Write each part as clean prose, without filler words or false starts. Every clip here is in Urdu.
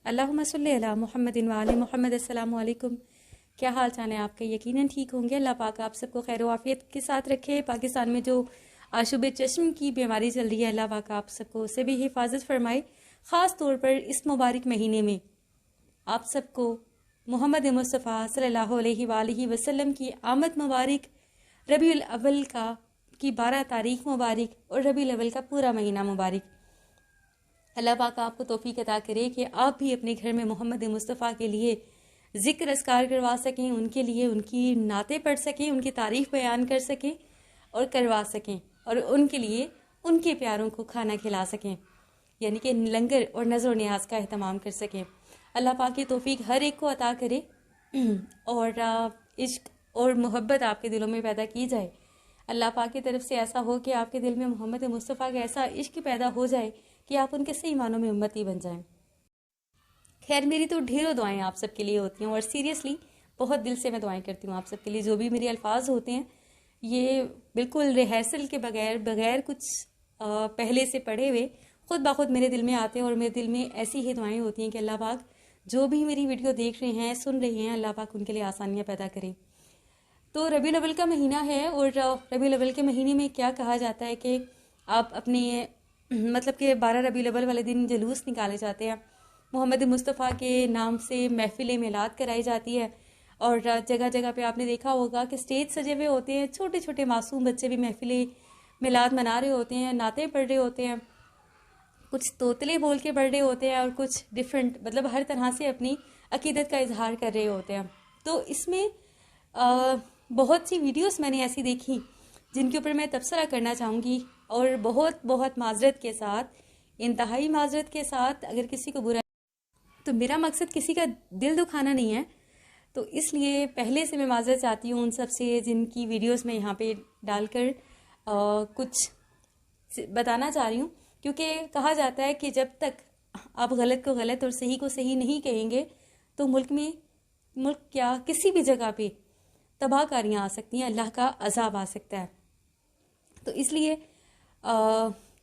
اللہم صلی علی محمد و آل محمد۔ السلام علیکم، کیا حال چال ہے آپ کے؟ یقیناً ٹھیک ہوں گے۔ اللہ پاک آپ سب کو خیر و عافیت کے ساتھ رکھے۔ پاکستان میں جو آشوب چشم کی بیماری چل رہی ہے، اللہ پاک آپ سب کو اسے بھی حفاظت فرمائے۔ خاص طور پر اس مبارک مہینے میں آپ سب کو محمد مصطفیٰ صلی اللہ علیہ وآلہ وسلم کی آمد مبارک، ربیع الاول کی 12 تاریخ مبارک اور ربیع الاول کا پورا مہینہ مبارک۔ اللہ پاک آپ کو توفیق عطا کرے کہ آپ بھی اپنے گھر میں محمد مصطفیٰ کے لیے ذکر اذکار کروا سکیں، ان کے لیے ان کی نعتیں پڑھ سکیں، ان کی تعریف بیان کر سکیں اور کروا سکیں، اور ان کے لیے ان کے پیاروں کو کھانا کھلا سکیں، یعنی کہ لنگر اور نظر و نیاز کا اہتمام کر سکیں۔ اللہ پاک کی توفیق ہر ایک کو عطا کرے اور عشق اور محبت آپ کے دلوں میں پیدا کی جائے۔ اللہ پاک کی طرف سے ایسا ہو کہ آپ کے دل میں محمد مصطفیٰ کا ایسا عشق پیدا ہو جائے کہ آپ ان کے صحیح معنوں میں امتی بن جائیں۔ خیر، میری تو ڈھیروں دعائیں آپ سب کے لیے ہوتی ہیں، اور سیریسلی بہت دل سے میں دعائیں کرتی ہوں آپ سب کے لیے۔ جو بھی میرے الفاظ ہوتے ہیں یہ بالکل ریہرسل کے بغیر کچھ پہلے سے پڑھے ہوئے خود بخود میرے دل میں آتے ہیں، اور میرے دل میں ایسی ہی دعائیں ہوتی ہیں کہ اللہ پاک جو بھی میری ویڈیو دیکھ رہے ہیں، سن رہے ہیں، اللہ پاک ان کے لیے آسانیاں پیدا کرے۔ تو ربیع الاول کا مہینہ ہے، اور ربیع الاول کے مہینے میں کیا کہا جاتا ہے کہ آپ اپنے مطلب کہ 12 ربیع الاول والے دن جلوس نکالے جاتے ہیں، محمد مصطفیٰ کے نام سے محفل میلاد کرائی جاتی ہے، اور جگہ جگہ پہ آپ نے دیکھا ہوگا کہ سٹیج سجے ہوئے ہوتے ہیں، چھوٹے چھوٹے معصوم بچے بھی محفل میلاد منا رہے ہوتے ہیں، نعتیں پڑھ رہے ہوتے ہیں، کچھ توتلے بول کے پڑھ رہے ہوتے ہیں، اور کچھ ڈیفرنٹ مطلب ہر طرح سے اپنی عقیدت کا اظہار کر رہے ہوتے ہیں۔ تو اس میں بہت سی ویڈیوز میں نے ایسی دیکھی جن کے اوپر میں تبصرہ کرنا چاہوں گی، اور بہت بہت معذرت کے ساتھ، انتہائی معذرت کے ساتھ، اگر کسی کو برا، تو میرا مقصد کسی کا دل دکھانا نہیں ہے، تو اس لیے پہلے سے میں معذرت چاہتی ہوں ان سب سے جن کی ویڈیوز میں یہاں پہ ڈال کر کچھ بتانا چاہ رہی ہوں، کیونکہ کہا جاتا ہے کہ جب تک آپ غلط کو غلط اور صحیح کو صحیح نہیں کہیں گے تو ملک کیا کسی بھی جگہ پہ تباہ کاریاں آ سکتی ہیں، اللہ کا عذاب آ سکتا ہے۔ تو اس لیے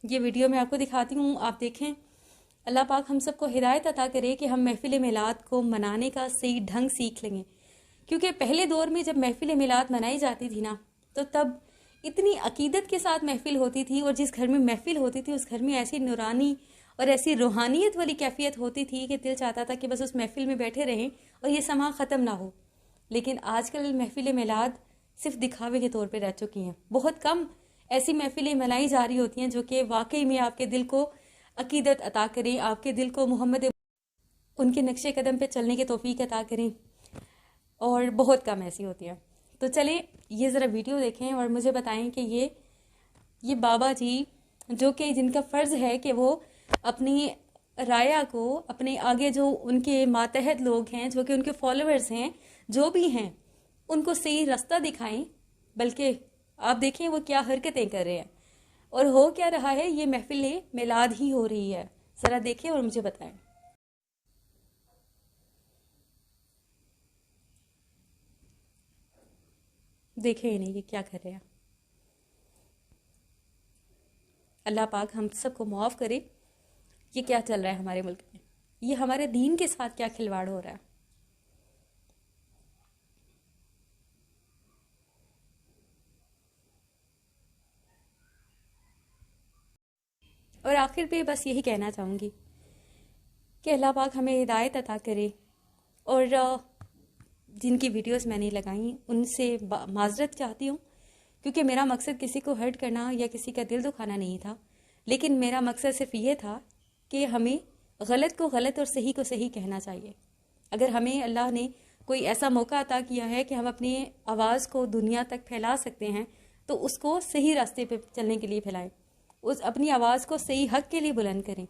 یہ ویڈیو میں آپ کو دکھاتی ہوں، آپ دیکھیں۔ اللہ پاک ہم سب کو ہدایت عطا کرے کہ ہم محفل میلاد کو منانے کا صحیح ڈھنگ سیکھ لیں گے، کیونکہ پہلے دور میں جب محفل میلاد منائی جاتی تھی نا، تو تب اتنی عقیدت کے ساتھ محفل ہوتی تھی، اور جس گھر میں محفل ہوتی تھی اس گھر میں ایسی نورانی اور ایسی روحانیت والی کیفیت ہوتی تھی کہ دل چاہتا تھا کہ بس اس محفل میں بیٹھے رہیں اور یہ سما ختم نہ ہو۔ لیکن آج کل محفل میلاد صرف دکھاوے کے طور پہ رہ چکی ہیں، بہت کم ایسی محفلیں منائی جا رہی ہوتی ہیں جو کہ واقعی میں آپ کے دل کو عقیدت عطا کریں، آپ کے دل کو محمد ان کے نقش قدم پہ چلنے کے توفیق عطا کریں، اور بہت کم ایسی ہوتی ہیں۔ تو چلیں یہ ذرا ویڈیو دیکھیں اور مجھے بتائیں کہ یہ بابا جی جو کہ جن کا فرض ہے کہ وہ اپنی رایا کو، اپنے آگے جو ان کے ماتحت لوگ ہیں، جو کہ ان کے فالوورز ہیں، جو بھی ہیں، ان کو صحیح راستہ دکھائیں، بلکہ آپ دیکھیں وہ کیا حرکتیں کر رہے ہیں، اور ہو کیا رہا ہے، یہ محفل میلاد ہی ہو رہی ہے۔ ذرا دیکھیں اور مجھے بتائیں۔ دیکھیں ہی نہیں یہ کیا کر رہے ہیں۔ اللہ پاک ہم سب کو معاف کرے، یہ کیا چل رہا ہے ہمارے ملک میں، یہ ہمارے دین کے ساتھ کیا کھلواڑ ہو رہا ہے۔ اور آخر پہ بس یہی کہنا چاہوں گی کہ اللہ پاک ہمیں ہدایت عطا کرے، اور جن کی ویڈیوز میں نے لگائیں ان سے معذرت چاہتی ہوں، کیونکہ میرا مقصد کسی کو ہرٹ کرنا یا کسی کا دل دکھانا نہیں تھا، لیکن میرا مقصد صرف یہ تھا کہ ہمیں غلط کو غلط اور صحیح کو صحیح کہنا چاہیے۔ اگر ہمیں اللہ نے کوئی ایسا موقع عطا کیا ہے کہ ہم اپنی آواز کو دنیا تک پھیلا سکتے ہیں، تو اس کو صحیح راستے پہ چلنے کے لیے پھیلائیں، اپنی آواز کو صحیح حق کے لیے بلند کریں،